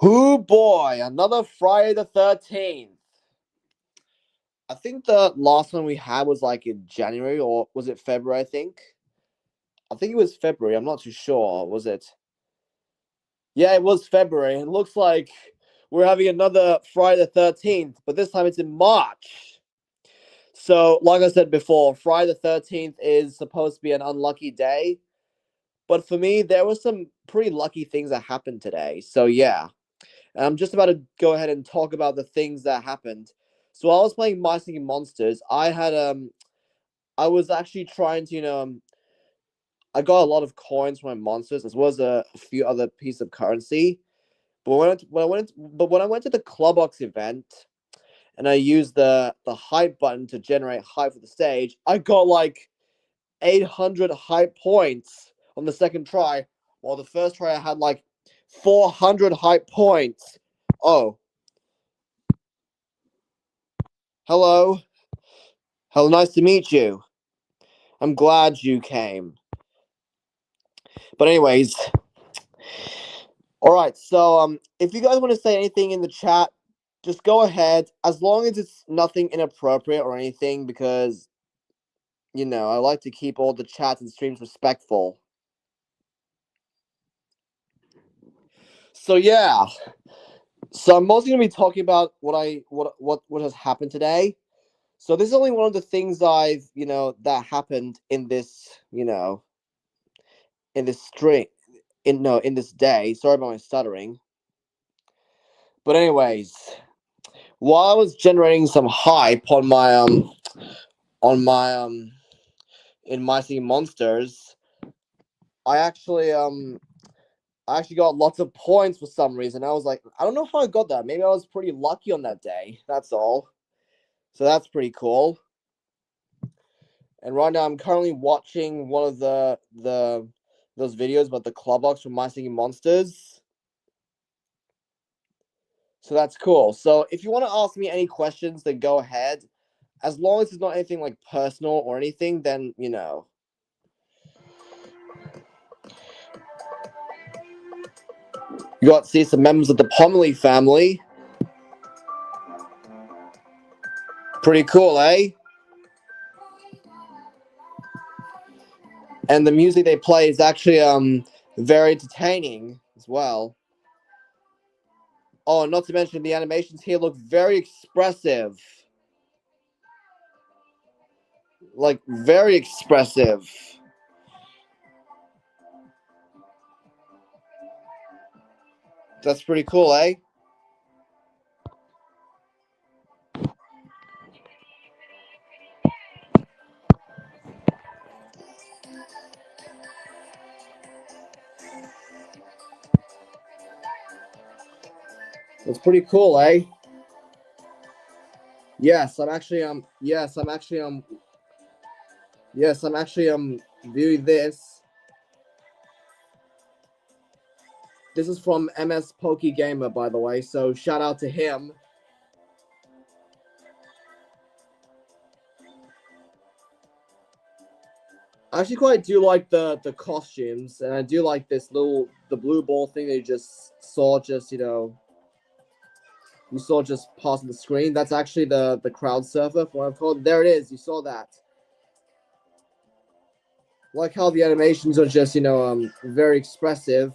Hoo boy, another Friday the 13th. I think the last one we had was like in January, or was it February, I think it was February, I'm not too sure. Was it? Yeah, it was February. It looks like we're having another Friday the 13th, but this time it's in March. So, like I said before, Friday the 13th is supposed to be an unlucky day. But for me, there were some pretty lucky things that happened today. So, yeah. And I'm just about to go ahead and talk about the things that happened. So while I was playing My Singing Monsters, I was actually trying to I got a lot of coins from my monsters as well as a few other pieces of currency. But when I went to the Clubbox event and I used the hype button to generate hype for the stage, I got like 800 hype points on the second try, while the first try I had like 400 hype points. Oh, hello. Hello, nice to meet you. I'm glad you came. But anyways, all right. So if you guys want to say anything in the chat, just go ahead. As long as it's nothing inappropriate or anything, because I like to keep all the chats and streams respectful. So yeah. So I'm mostly gonna be talking about what has happened today. So this is only one of the things that happened in this in this string in this day. Sorry about my stuttering. But anyways, while I was generating some hype on my in My Singing Monsters, I actually I actually got lots of points for some reason. I was like, I don't know how I got that. Maybe I was pretty lucky on that day. That's all. So that's pretty cool. And right now I'm currently watching one of the those videos about the Clubbox from My Singing Monsters. So that's cool. So if you want to ask me any questions, then go ahead. As long as it's not anything like personal or anything, then you got to see some members of the Pomley family. Pretty cool, eh? And the music they play is actually very entertaining as well. Oh, not to mention the animations here look very expressive. Like very expressive. That's pretty cool, eh? That's pretty cool, eh? Yes, I'm actually viewing this. This is from MS Pokey Gamer, by the way, so shout out to him. I actually quite do like the costumes, and I do like the blue ball thing that you just saw just passing the screen. That's actually the crowd surfer from what I've told. There it is. You saw that. Like how the animations are just very expressive.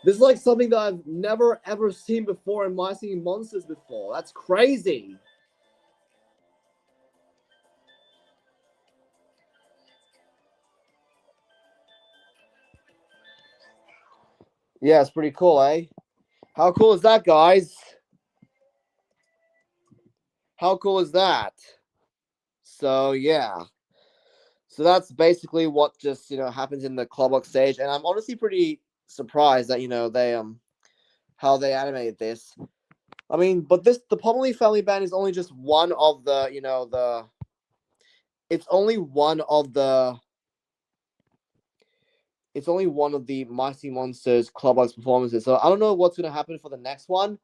This is like something that I've never ever seen before in My Singing Monsters before. That's crazy. Yeah, it's pretty cool, eh? How cool is that, guys? How cool is that? So yeah. So that's basically what just happens in the Clubbox stage, and I'm honestly pretty surprised that they how they animated this. I mean, but the Pomley Family Band is only just one of the it's only one of the it's only one of the Mighty Monsters Clubhouse performances. So I don't know what's gonna happen for the next one.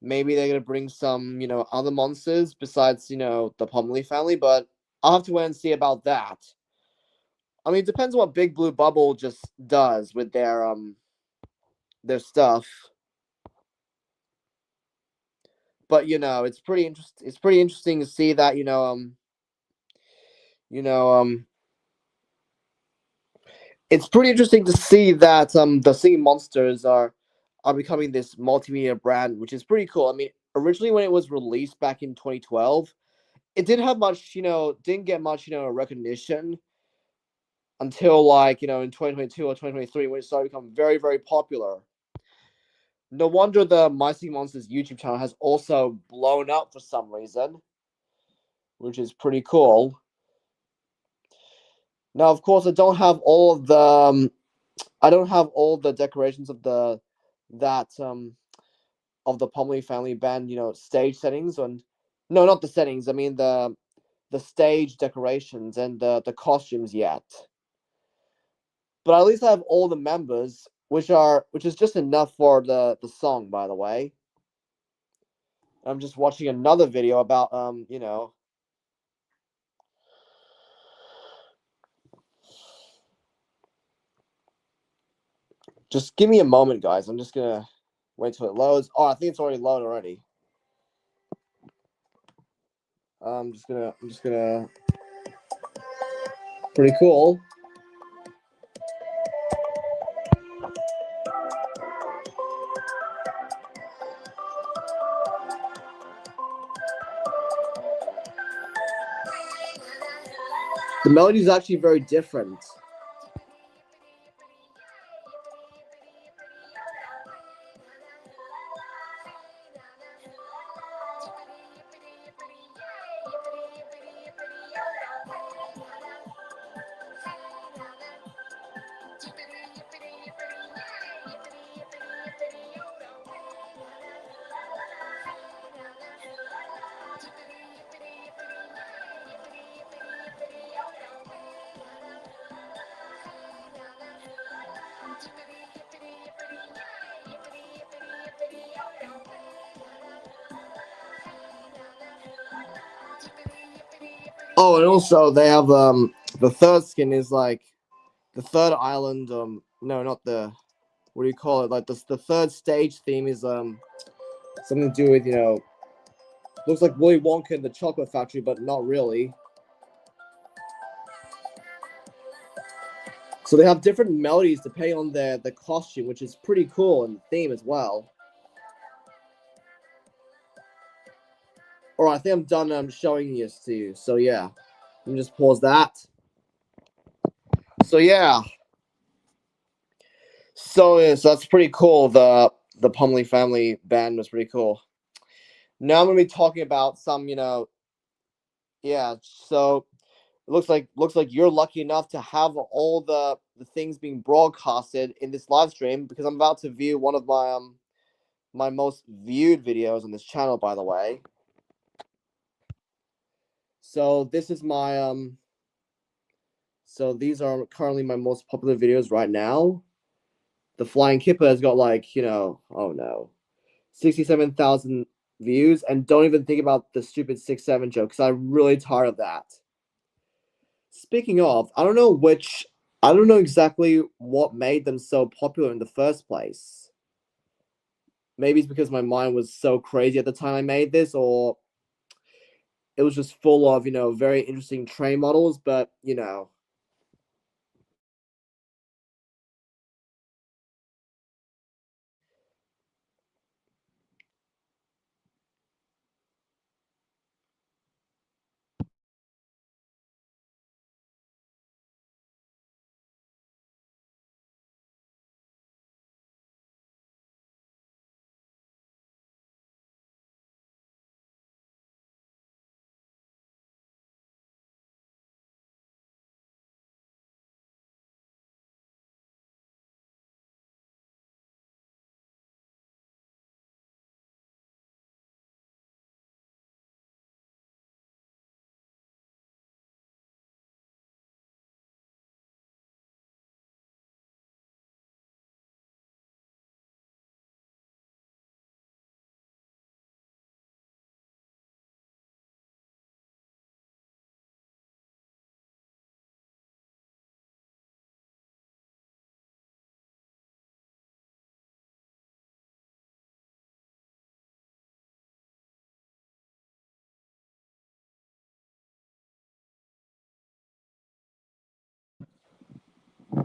Maybe they're gonna bring some, other monsters besides, the Pomley family, but I'll have to wait and see about that. I mean, it depends on what Big Blue Bubble just does with their stuff. but it's pretty interesting. It's pretty interesting to see that you know it's pretty interesting to see that the Singing Monsters are becoming this multimedia brand, which is pretty cool. I mean, originally when it was released back in 2012, it didn't have much, didn't get much, recognition until like, in 2022 or 2023 when it started to become very, very popular. No wonder the My Singing Monsters YouTube channel has also blown up for some reason, which is pretty cool. Now, of course, I don't have all the decorations of that of the Pomley family band, stage settings and no, not the settings. I mean the stage decorations and the costumes yet. But at least I have all the members, which is just enough for the song, by the way. I'm just watching another video about just give me a moment, guys. I'm just gonna wait till it loads. Oh, I think it's already loaded already. I'm just gonna pretty cool. The melody is actually very different. Oh, and also they have the third skin is like the third island. No, not the what do you call it? Like the third stage theme is something to do with looks like Willy Wonka and the Chocolate Factory, but not really. So they have different melodies depending on the costume, which is pretty cool, and the theme as well. All right, I think I'm done. Showing this to you. So yeah, let me just pause that. So yeah, so that's pretty cool. The Pumley family band was pretty cool. Now I'm gonna be talking about some, yeah. So it looks like you're lucky enough to have all the things being broadcasted in this live stream because I'm about to view one of my most viewed videos on this channel, by the way. So this is my so these are currently my most popular videos right now. The Flying Kipper has got like, oh no, 67,000 views, and don't even think about the stupid 6-7 joke because I'm really tired of that. Speaking of, I don't know exactly what made them so popular in the first place. Maybe it's because my mind was so crazy at the time I made this, or it was just full of, very interesting train models, but,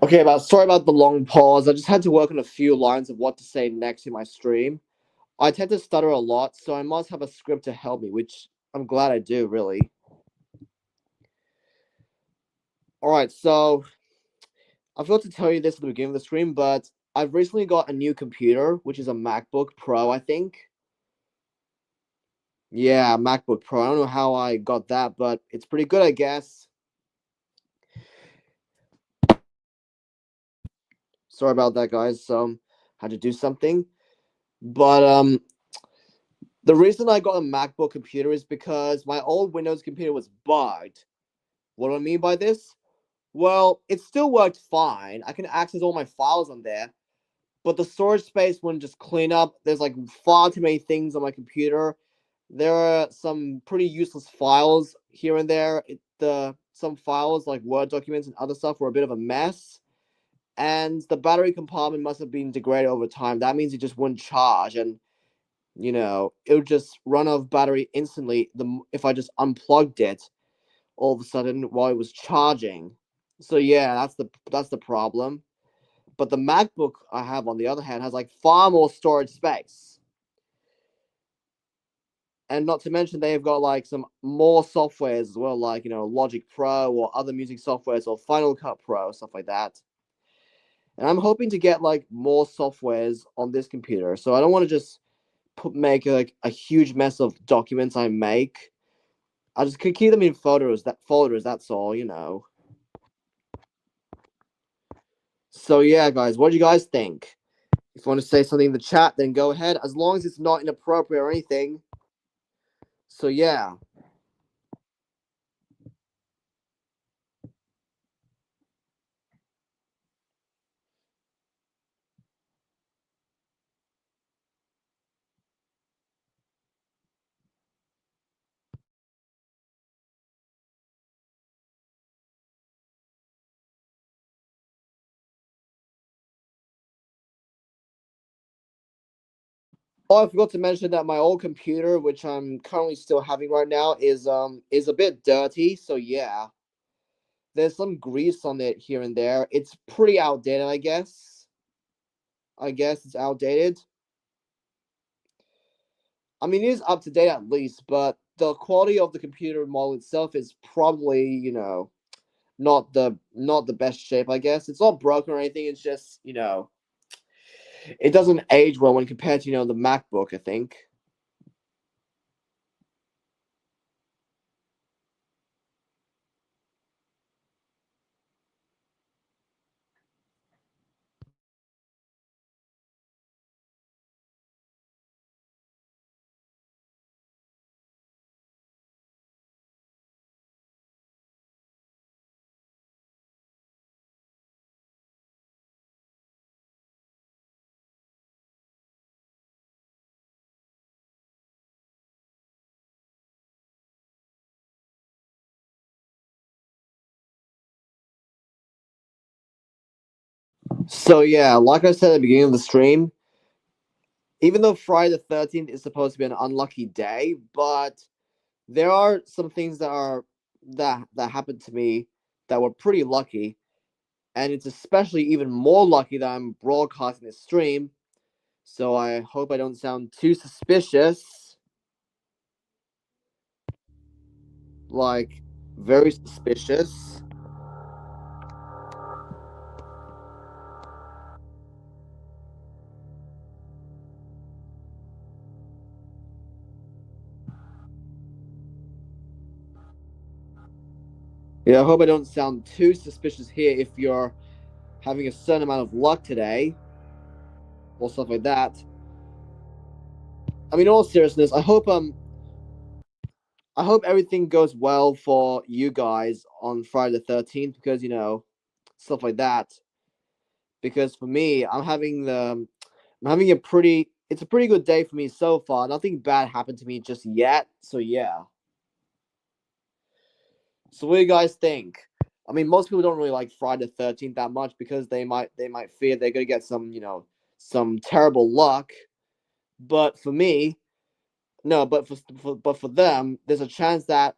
Okay, sorry about the long pause. I just had to work on a few lines of what to say next in my stream. I tend to stutter a lot, so I must have a script to help me, which I'm glad I do, really. Alright, so I forgot to tell you this at the beginning of the stream, but I've recently got a new computer, which is a MacBook Pro, I think. Yeah, MacBook Pro. I don't know how I got that, but it's pretty good, I guess. Sorry about that, guys. Had to do something. But the reason I got a MacBook computer is because my old Windows computer was bugged. What do I mean by this? Well, it still worked fine. I can access all my files on there, but the storage space wouldn't just clean up. There's like far too many things on my computer. There are some pretty useless files here and there. Some files like Word documents and other stuff were a bit of a mess, and the battery compartment must have been degraded over time. That means it just wouldn't charge, and it would just run out of battery instantly. If I just unplugged it all of a sudden while it was charging. So yeah, that's the problem. But the MacBook I have, on the other hand, has like far more storage space. And not to mention they've got like some more softwares as well, like Logic Pro or other music softwares or Final Cut Pro, stuff like that. And I'm hoping to get like more softwares on this computer. So I don't want to just make like a huge mess of documents I make. I just could keep them in folders, that's all. So yeah, guys, what do you guys think? If you want to say something in the chat, then go ahead, as long as it's not inappropriate or anything. So yeah. Oh, I forgot to mention that my old computer, which I'm currently still having right now, is a bit dirty. So yeah, there's some grease on it here and there. It's pretty outdated, I guess. I guess it's outdated. I mean, it is up to date at least, but the quality of the computer model itself is probably, not the best shape. I guess it's not broken or anything. It's just, it doesn't age well when compared to the MacBook, I think. So yeah, like I said at the beginning of the stream, even though Friday the 13th is supposed to be an unlucky day, but there are some things that happened to me that were pretty lucky, and it's especially even more lucky that I'm broadcasting this stream. So I hope I don't sound too suspicious, like very suspicious. Yeah, I hope I don't sound too suspicious here if you're having a certain amount of luck today or stuff like that. I mean, in all seriousness, I hope everything goes well for you guys on Friday the 13th, because stuff like that. Because for me, I'm having it's a pretty good day for me so far. Nothing bad happened to me just yet. So yeah. So what do you guys think? I mean, most people don't really like Friday the 13th that much because they might fear they're gonna get some terrible luck. But for me, no. But for them, there's a chance that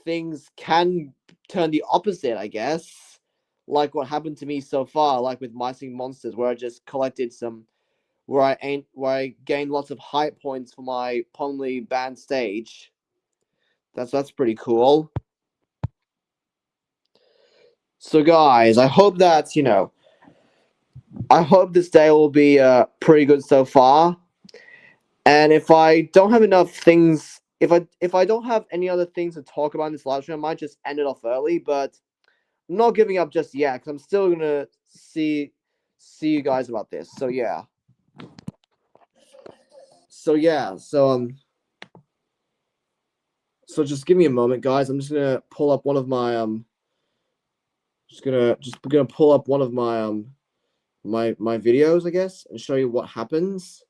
things can turn the opposite, I guess. like what happened to me so far, like with My Singing Monsters, where I just collected some, where I gained lots of hype points for my Pongli band stage. That's pretty cool. So guys, I hope that I hope this day will be pretty good so far. And if I don't have enough things, if I don't have any other things to talk about in this live stream, I might just end it off early. But I'm not giving up just yet because I'm still gonna see you guys about this. So yeah. So yeah. So just give me a moment, guys. I'm just gonna pull up one of my just gonna pull up one of my my videos, I guess, and show you what happens.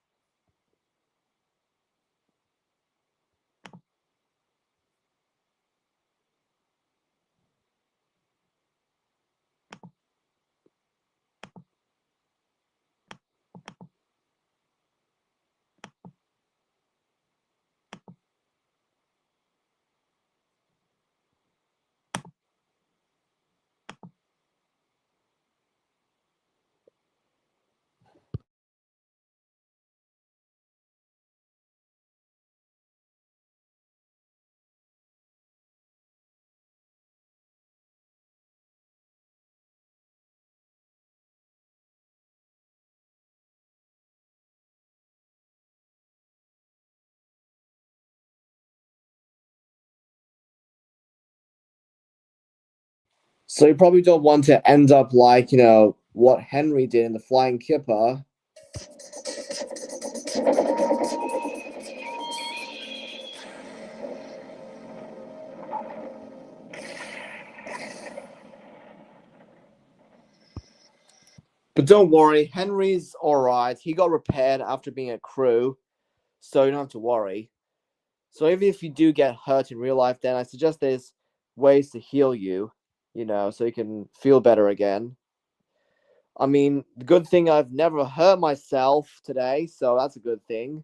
So you probably don't want to end up like, what Henry did in the Flying Kipper. But don't worry, Henry's alright. He got repaired after being a crew, so you don't have to worry. So even if you do get hurt in real life, then I suggest there's ways to heal you, so you can feel better again. I mean, the good thing I've never hurt myself today, so that's a good thing.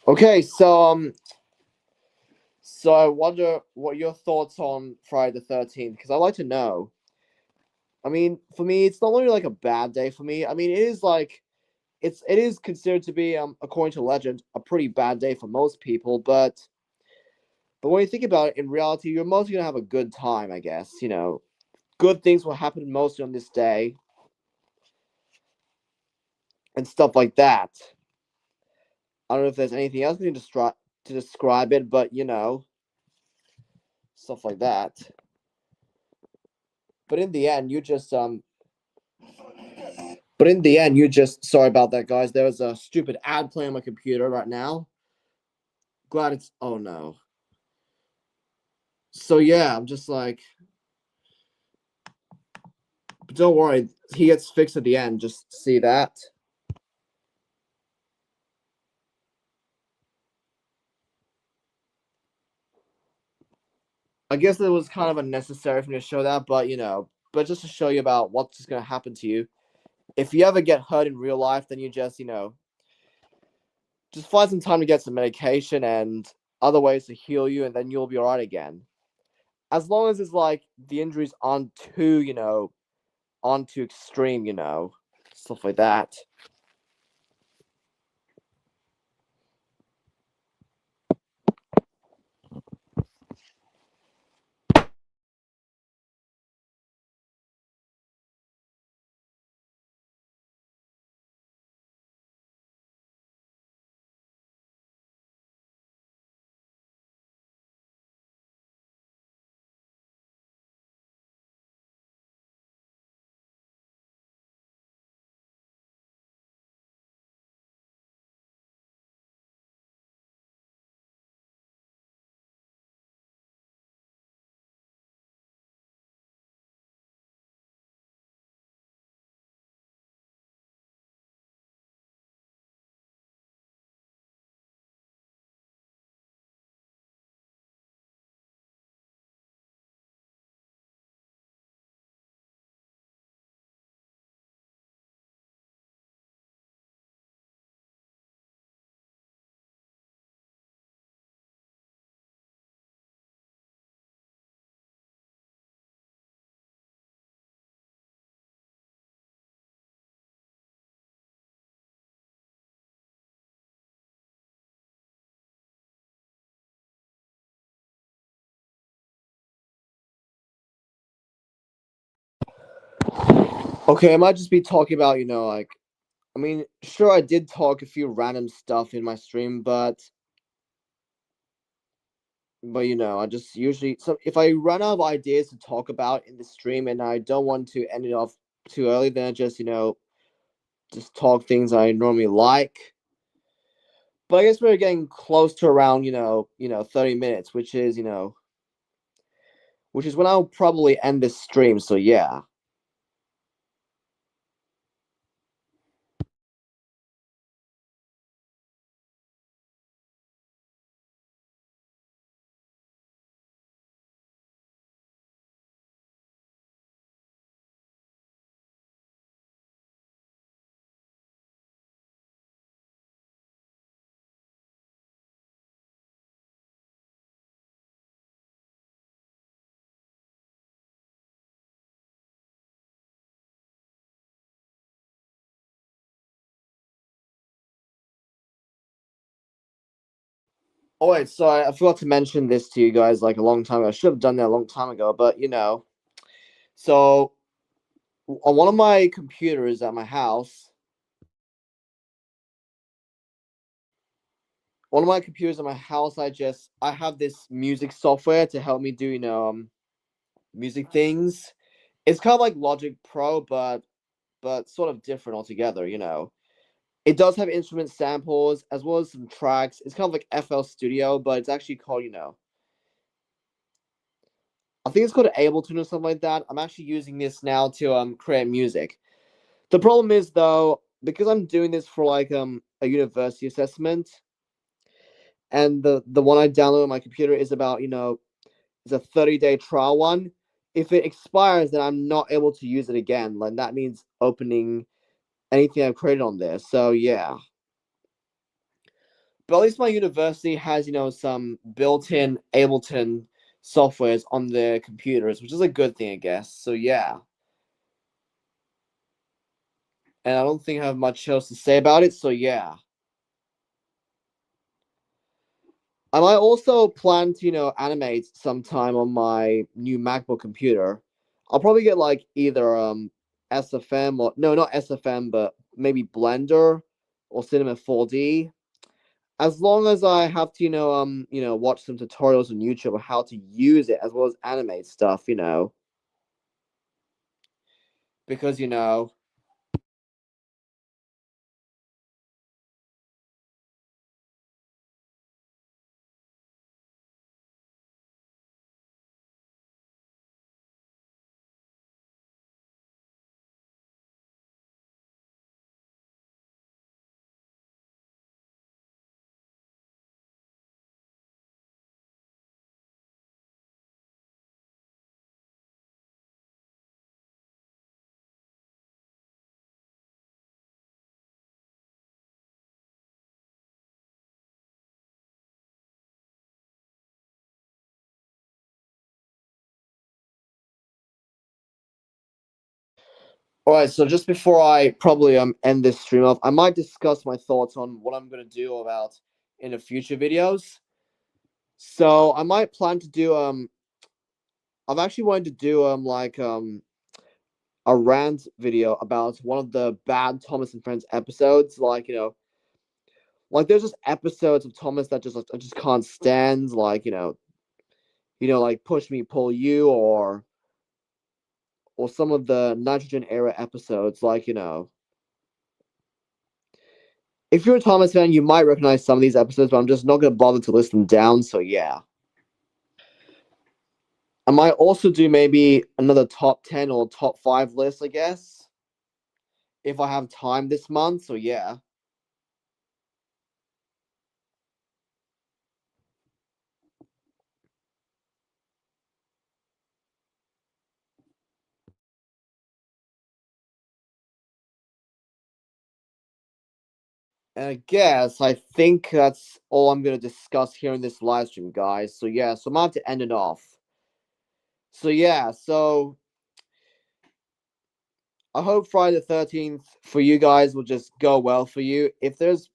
Okay, so I wonder what your thoughts on Friday the 13th, because I'd like to know. I mean, for me, it's not only like a bad day for me. I mean, it is like it is considered to be, according to legend, a pretty bad day for most people. But when you think about it, in reality, you're mostly gonna have a good time, I guess. Good things will happen mostly on this day and stuff like that. I don't know if there's anything else to describe it, but stuff like that. But in the end, you just But in the end, you just sorry about that, guys. There was a stupid ad playing on my computer right now. Glad it's oh no. So yeah, I'm just like, but don't worry, he gets fixed at the end. Just see that. I guess it was kind of unnecessary for me to show that, but just to show you about what's just gonna happen to you. If you ever get hurt in real life, then you just find some time to get some medication and other ways to heal you, and then you'll be alright again. As long as it's like the injuries aren't too extreme, stuff like that. Okay, I might just be talking about, like, I mean, sure, I did talk a few random stuff in my stream, but I just usually, so if I run out of ideas to talk about in the stream and I don't want to end it off too early, then I just talk things I normally like. But I guess we're getting close to around, 30 minutes, which is when I'll probably end this stream. So yeah. Oh wait, so I forgot to mention this to you guys like a long time ago. I should have done that a long time ago, but so on one of my computers at my house, I have this music software to help me do music things. It's kind of like Logic Pro, but sort of different altogether. It does have instrument samples as well as some tracks. It's kind of like FL Studio, but it's actually called I think it's called Ableton or something like that. I'm actually using this now to create music. The problem is though, because I'm doing this for like a university assessment, and the one I download on my computer is about it's a 30-day trial one. If it expires, then I'm not able to use it again. Like that means opening anything I've created on there. So yeah. But at least my university has, some built-in Ableton softwares on their computers, which is a good thing, I guess. So yeah. And I don't think I have much else to say about it, so yeah. I might also plan to, animate sometime on my new MacBook computer. I'll probably get like either SFM or no, not SFM, but maybe Blender or Cinema 4D. As long as I have to, watch some tutorials on YouTube on how to use it as well as animate stuff, because all right. So just before I probably end this stream off, I might discuss my thoughts on what I'm gonna do about in the future videos. So I might plan to do I've actually wanted to do like a rant video about one of the bad Thomas and Friends episodes. Like like there's just episodes of Thomas that just I just can't stand. Like like Push Me Pull You or some of the Nitrogen era episodes. Like if you're a Thomas fan, you might recognize some of these episodes, but I'm just not gonna bother to list them down. So yeah. I might also do maybe another top 10 or top 5 list, I guess, if I have time this month. So yeah. And I think that's all I'm going to discuss here in this live stream, guys. So yeah, so I'm going to have to end it off. So yeah, so I hope Friday the 13th for you guys will just go well for you. If there's,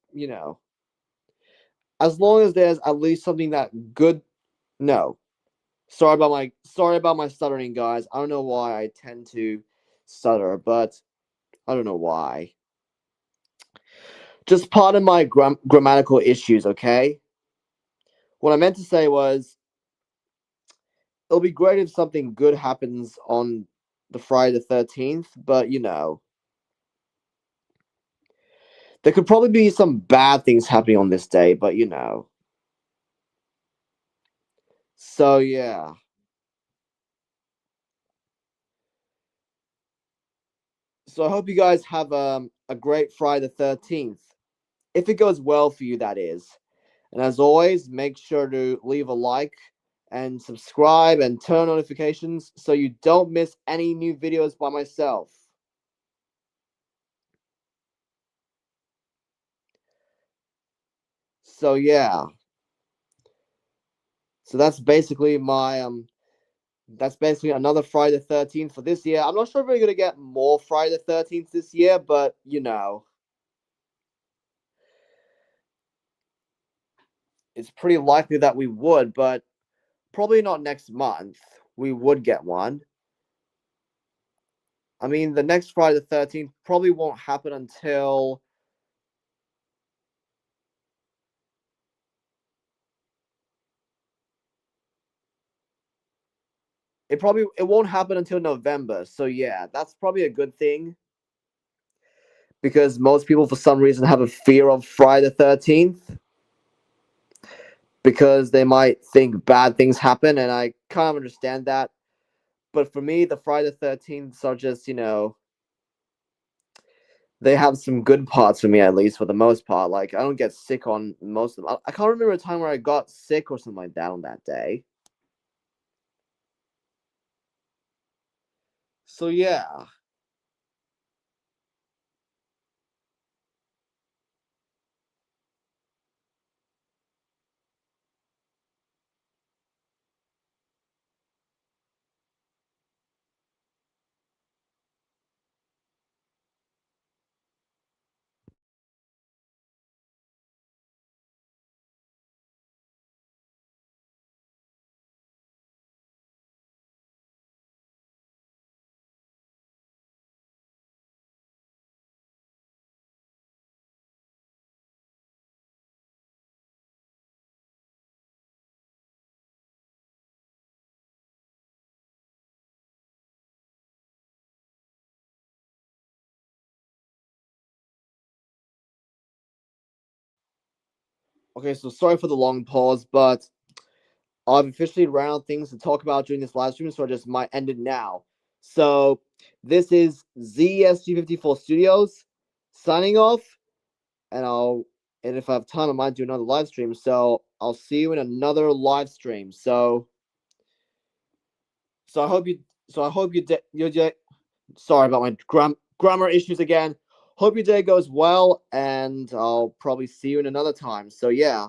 as long as there's at least something that good. No, sorry about my stuttering, guys. I don't know why I tend to stutter, but I don't know why. Just pardon my grammatical issues, okay? What I meant to say was it'll be great if something good happens on the Friday the 13th, but there could probably be some bad things happening on this day, but So yeah. So I hope you guys have a great Friday the 13th. If it goes well for you, that is. And as always, make sure to leave a like and subscribe and turn on notifications so you don't miss any new videos by myself. So yeah. So that's basically another Friday the 13th for this year. I'm not sure if we're gonna get more Friday the 13th this year, but it's pretty likely that we would, but probably not next month. We would get one. I mean, the next Friday the 13th probably won't happen until it won't happen until November. So yeah, that's probably a good thing because most people for some reason have a fear of Friday the 13th because they might think bad things happen, and I kind of understand that. But for me, the Friday the 13th are just, they have some good parts for me, at least for the most part. Like, I don't get sick on most of them. I can't remember a time where I got sick or something like that on that day. So yeah. Okay, so sorry for the long pause, but I've officially ran out of things to talk about during this live stream, so I just might end it now. So this is ZSG54 Studios signing off, and if I have time, I might do another live stream. So I'll see you in another live stream. So I hope you so I hope you sorry about my grammar issues again. Hope your day goes well, and I'll probably see you in another time. So yeah,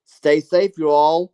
stay safe, you all.